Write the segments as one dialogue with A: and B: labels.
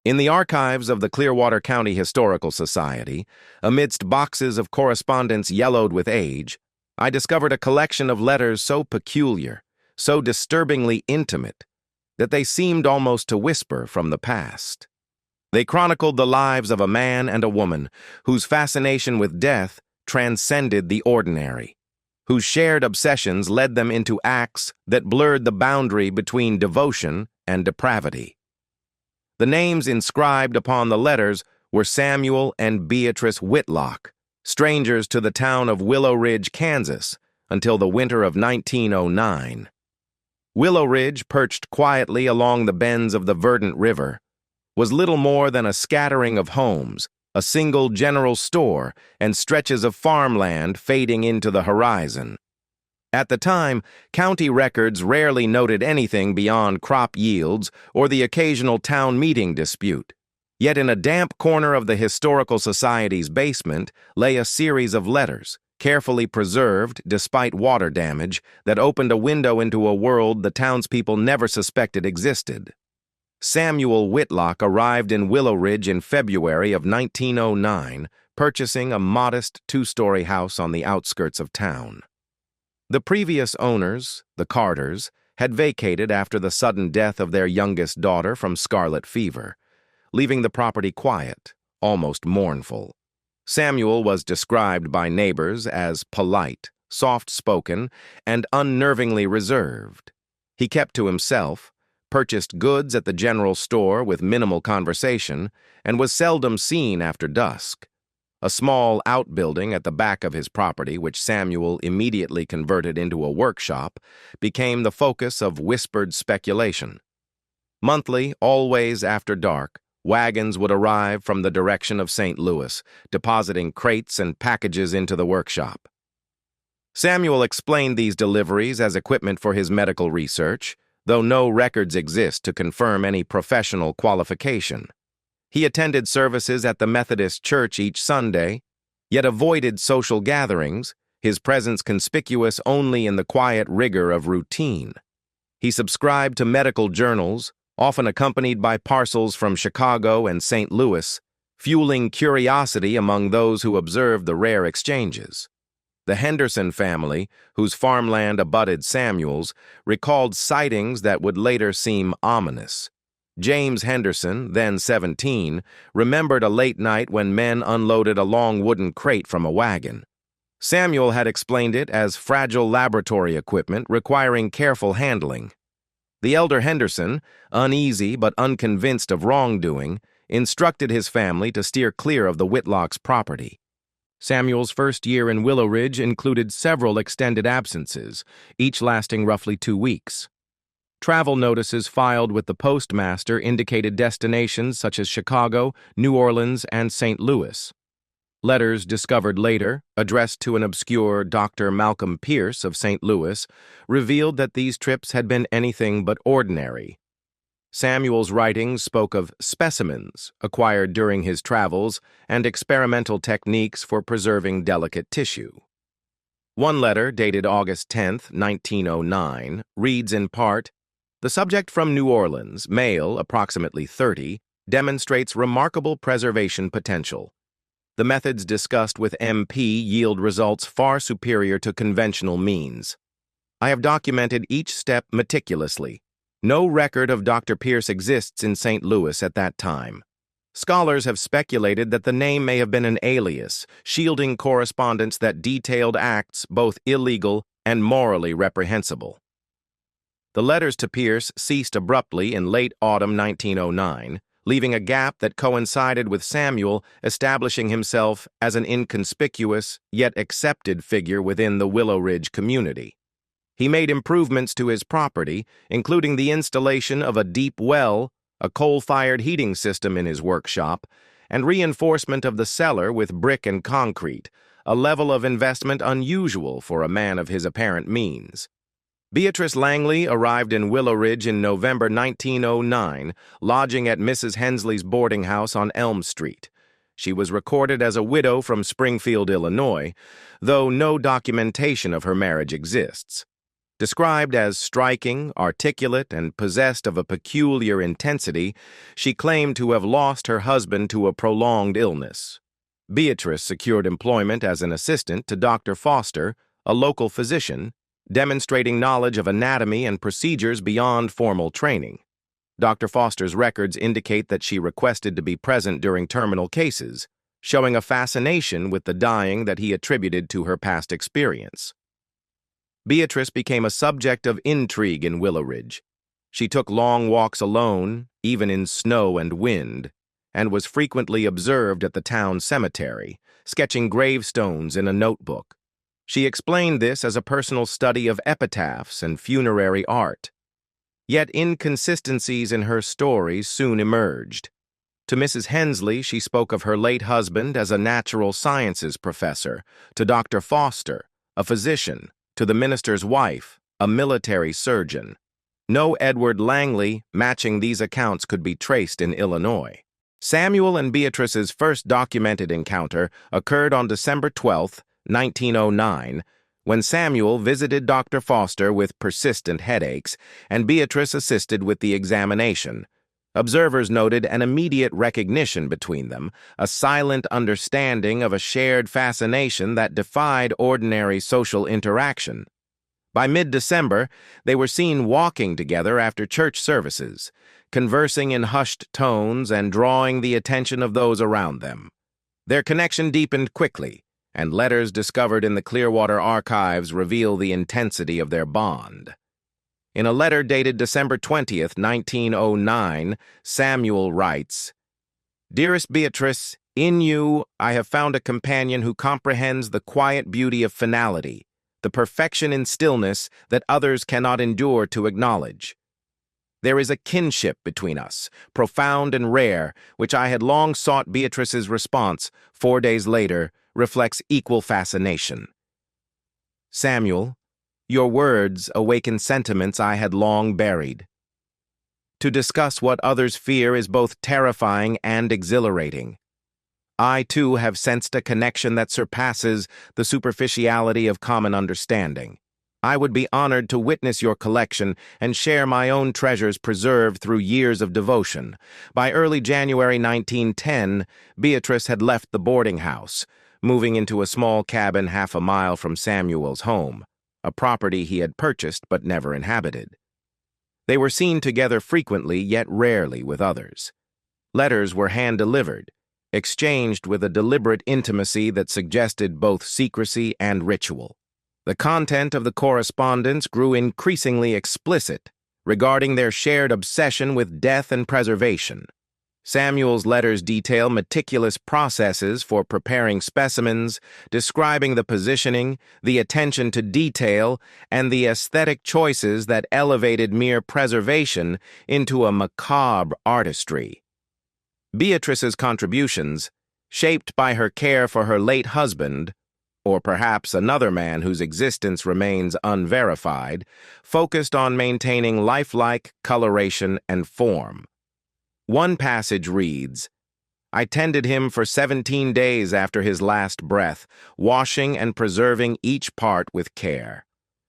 A: In the archives of the Clearwater County Historical Society, amidst boxes of correspondence yellowed with age, I discovered a collection of letters so peculiar, so disturbingly intimate, that they seemed almost to whisper from the past. They chronicled the lives of a man and a woman whose fascination with death transcended the ordinary, whose shared obsessions led them into acts that blurred the boundary between devotion and depravity. The names inscribed upon the letters were Samuel and Beatrice Whitlock, strangers to the town of Willow Ridge, Kansas, until the winter of 1909. Willow Ridge, perched quietly along the bends of the verdant river, was little more than a scattering of homes, a single general store, and stretches of farmland fading into the horizon. At the time, county records rarely noted anything beyond crop yields or the occasional town meeting dispute. Yet in a damp corner of the Historical Society's basement lay a series of letters, carefully preserved despite water damage, that opened a window into a world the townspeople never suspected existed. Samuel Whitlock arrived in Willow Ridge in February of 1909, purchasing a modest two-story house on the outskirts of town. The previous owners, the Carters, had vacated after the sudden death of their youngest daughter from scarlet fever, leaving the property quiet, almost mournful. Samuel was described by neighbors as polite, soft-spoken, and unnervingly reserved. He kept to himself, purchased goods at the general store with minimal conversation, and was seldom seen after dusk. A small outbuilding at the back of his property, which Samuel immediately converted into a workshop, became the focus of whispered speculation. Monthly, always after dark, wagons would arrive from the direction of St. Louis, depositing crates and packages into the workshop. Samuel explained these deliveries as equipment for his medical research, though no records exist to confirm any professional qualification. He attended services at the Methodist Church each Sunday, yet avoided social gatherings, his presence conspicuous only in the quiet rigor of routine. He subscribed to medical journals, often accompanied by parcels from Chicago and St. Louis, fueling curiosity among those who observed the rare exchanges. The Henderson family, whose farmland abutted Samuel's, recalled sightings that would later seem ominous. James Henderson, then 17, remembered a late night when men unloaded a long wooden crate from a wagon. Samuel had explained it as fragile laboratory equipment requiring careful handling. The elder Henderson, uneasy but unconvinced of wrongdoing, instructed his family to steer clear of the Whitlocks' property. Samuel's first year in Willow Ridge included several extended absences, each lasting roughly 2 weeks. Travel notices filed with the postmaster indicated destinations such as Chicago, New Orleans, and St. Louis. Letters discovered later, addressed to an obscure Dr. Malcolm Pierce of St. Louis, revealed that these trips had been anything but ordinary. Samuel's writings spoke of specimens acquired during his travels and experimental techniques for preserving delicate tissue. One letter, dated August 10, 1909, reads in part, "The subject from New Orleans, male, approximately 30, demonstrates remarkable preservation potential. The methods discussed with MP yield results far superior to conventional means. I have documented each step meticulously. No record of Dr. Pierce exists in St. Louis at that time. Scholars have speculated that the name may have been an alias, shielding correspondence that detailed acts both illegal and morally reprehensible." The letters to Pierce ceased abruptly in late autumn 1909, leaving a gap that coincided with Samuel establishing himself as an inconspicuous yet accepted figure within the Willow Ridge community. He made improvements to his property, including the installation of a deep well, a coal-fired heating system in his workshop, and reinforcement of the cellar with brick and concrete, a level of investment unusual for a man of his apparent means. Beatrice Langley arrived in Willow Ridge in November 1909, lodging at Mrs. Hensley's boarding house on Elm Street. She was recorded as a widow from Springfield, Illinois, though no documentation of her marriage exists. Described as striking, articulate, and possessed of a peculiar intensity, she claimed to have lost her husband to a prolonged illness. Beatrice secured employment as an assistant to Dr. Foster, a local physician, demonstrating knowledge of anatomy and procedures beyond formal training. Dr. Foster's records indicate that she requested to be present during terminal cases, showing a fascination with the dying that he attributed to her past experience. Beatrice became a subject of intrigue in Willow Ridge. She took long walks alone, even in snow and wind, and was frequently observed at the town cemetery, sketching gravestones in a notebook. She explained this as a personal study of epitaphs and funerary art. Yet inconsistencies in her stories soon emerged. To Mrs. Hensley, she spoke of her late husband as a natural sciences professor, to Dr. Foster, a physician, to the minister's wife, a military surgeon. No Edward Langley matching these accounts could be traced in Illinois. Samuel and Beatrice's first documented encounter occurred on December 12, 1909, when Samuel visited Dr. Foster with persistent headaches, and Beatrice assisted with the examination. Observers noted an immediate recognition between them, a silent understanding of a shared fascination that defied ordinary social interaction. By mid-December, they were seen walking together after church services, conversing in hushed tones and drawing the attention of those around them. Their connection deepened quickly, and letters discovered in the Clearwater archives reveal the intensity of their bond. In a letter dated December 20, 1909, Samuel writes, "Dearest Beatrice, in you I have found a companion who comprehends the quiet beauty of finality, the perfection in stillness that others cannot endure to acknowledge. There is a kinship between us, profound and rare, which I had long sought." Beatrice's response, 4 days later, reflects equal fascination. Samuel, your words awaken sentiments I had long buried. To discuss what others fear is both terrifying and exhilarating. I, too, have sensed a connection that surpasses the superficiality of common understanding. I would be honored to witness your collection and share my own treasures preserved through years of devotion. By early January 1910, Beatrice had left the boarding house, moving into a small cabin half a mile from Samuel's home, a property he had purchased but never inhabited. They were seen together frequently, yet rarely with others. Letters were hand-delivered, exchanged with a deliberate intimacy that suggested both secrecy and ritual. The content of the correspondence grew increasingly explicit, regarding their shared obsession with death and preservation. Samuel's letters detail meticulous processes for preparing specimens, describing the positioning, the attention to detail, and the aesthetic choices that elevated mere preservation into a macabre artistry. Beatrice's contributions, shaped by her care for her late husband, or perhaps another man whose existence remains unverified, focused on maintaining lifelike coloration and form. One passage reads, "I tended him for 17 days after his last breath, washing and preserving each part with care.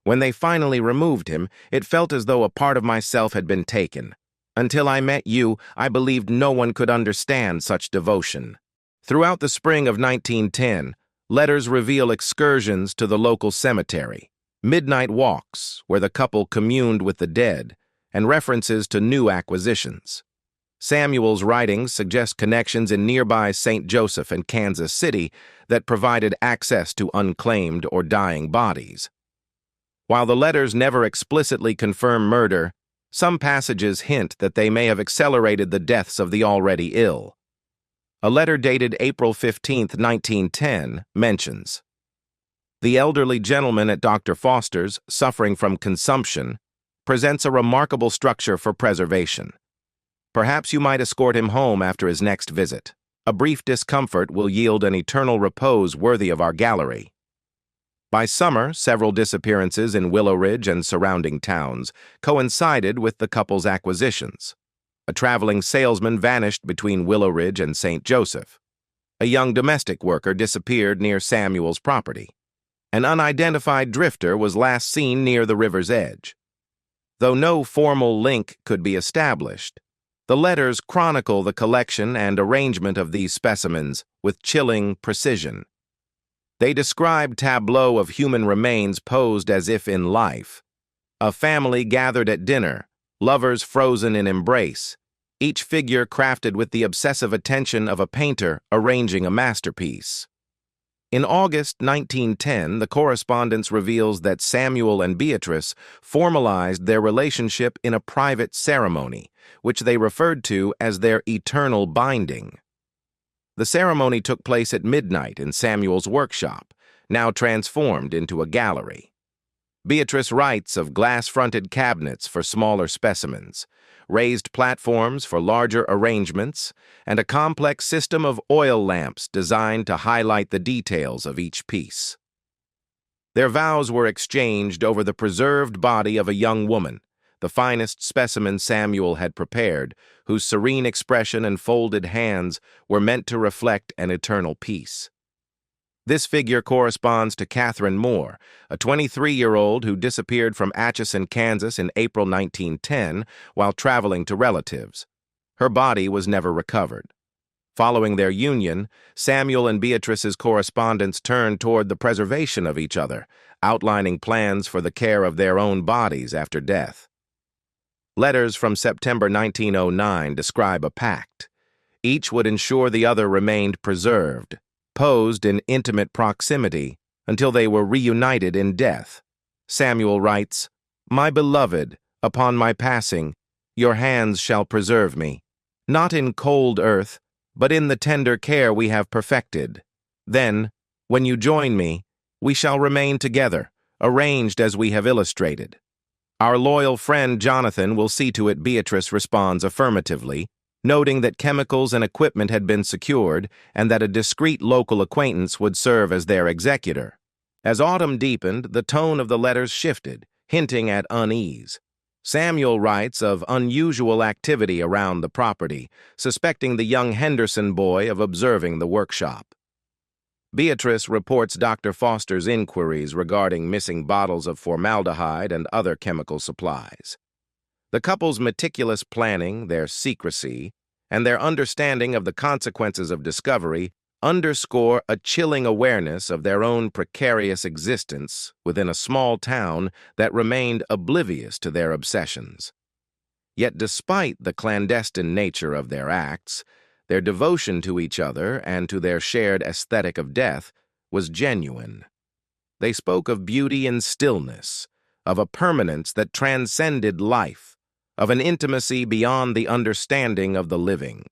A: When they finally removed him, it felt as though a part of myself had been taken. Until I met you, I believed no one could understand such devotion." Throughout the spring of 1910, letters reveal excursions to the local cemetery, midnight walks where the couple communed with the dead, and references to new acquisitions. Samuel's writings suggest connections in nearby St. Joseph and Kansas City that provided access to unclaimed or dying bodies. While the letters never explicitly confirm murder, some passages hint that they may have accelerated the deaths of the already ill. A letter dated April 15, 1910, mentions, "The elderly gentleman at Dr. Foster's, suffering from consumption, presents a remarkable structure for preservation. Perhaps you might escort him home after his next visit. A brief discomfort will yield an eternal repose worthy of our gallery." By summer, several disappearances in Willow Ridge and surrounding towns coincided with the couple's acquisitions. A traveling salesman vanished between Willow Ridge and St. Joseph. A young domestic worker disappeared near Samuel's property. An unidentified drifter was last seen near the river's edge. Though no formal link could be established, the letters chronicle the collection and arrangement of these specimens with chilling precision. They describe tableaux of human remains posed as if in life. A family gathered at dinner, lovers frozen in embrace, each figure crafted with the obsessive attention of a painter arranging a masterpiece. In August 1910, the correspondence reveals that Samuel and Beatrice formalized their relationship in a private ceremony, which they referred to as their eternal binding. The ceremony took place at midnight in Samuel's workshop, now transformed into a gallery. Beatrice writes of glass-fronted cabinets for smaller specimens, raised platforms for larger arrangements, and a complex system of oil lamps designed to highlight the details of each piece. Their vows were exchanged over the preserved body of a young woman, the finest specimen Samuel had prepared, whose serene expression and folded hands were meant to reflect an eternal peace. This figure corresponds to Catherine Moore, a 23-year-old who disappeared from Atchison, Kansas in April 1910 while traveling to relatives. Her body was never recovered. Following their union, Samuel and Beatrice's correspondence turned toward the preservation of each other, outlining plans for the care of their own bodies after death. Letters from September 1909 describe a pact. Each would ensure the other remained preserved, posed in intimate proximity until they were reunited in death. Samuel writes, "My beloved, upon my passing, your hands shall preserve me, not in cold earth, but in the tender care we have perfected. Then, when you join me, we shall remain together, arranged as we have illustrated." Our loyal friend Jonathan will see to it Beatrice responds affirmatively, noting that chemicals and equipment had been secured and that a discreet local acquaintance would serve as their executor. As autumn deepened, the tone of the letters shifted, hinting at unease. Samuel writes of unusual activity around the property, suspecting the young Henderson boy of observing the workshop. Beatrice reports Dr. Foster's inquiries regarding missing bottles of formaldehyde and other chemical supplies. The couple's meticulous planning, their secrecy, and their understanding of the consequences of discovery underscore a chilling awareness of their own precarious existence within a small town that remained oblivious to their obsessions. Yet despite the clandestine nature of their acts, their devotion to each other and to their shared aesthetic of death was genuine. They spoke of beauty in stillness, of a permanence that transcended life, of an intimacy beyond the understanding of the living.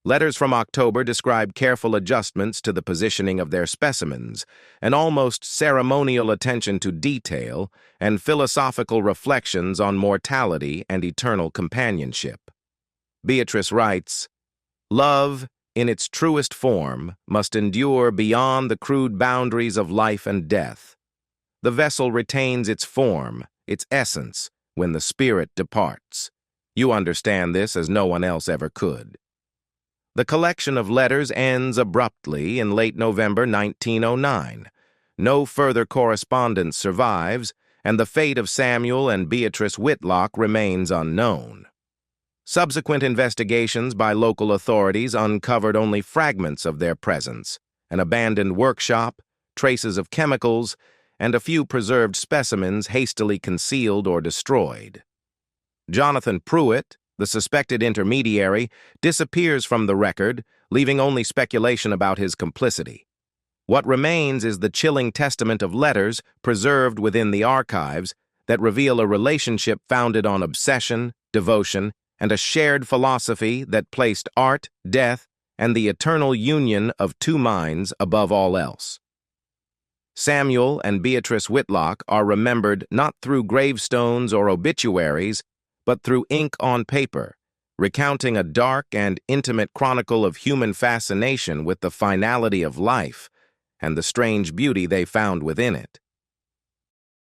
A: Letters from October describe careful adjustments to the positioning of their specimens, an almost ceremonial attention to detail, and philosophical reflections on mortality and eternal companionship. Beatrice writes, "Love, in its truest form, must endure beyond the crude boundaries of life and death. The vessel retains its form, its essence, when the spirit departs. You understand this as no one else ever could." The collection of letters ends abruptly in late November 1909. No further correspondence survives, and the fate of Samuel and Beatrice Whitlock remains unknown. Subsequent investigations by local authorities uncovered only fragments of their presence, an abandoned workshop, traces of chemicals, and a few preserved specimens hastily concealed or destroyed. Jonathan Pruitt, the suspected intermediary, disappears from the record, leaving only speculation about his complicity. What remains is the chilling testament of letters preserved within the archives that reveal a relationship founded on obsession, devotion, and a shared philosophy that placed art, death, and the eternal union of two minds above all else. Samuel and Beatrice Whitlock are remembered not through gravestones or obituaries, but through ink on paper, recounting a dark and intimate chronicle of human fascination with the finality of life and the strange beauty they found within it.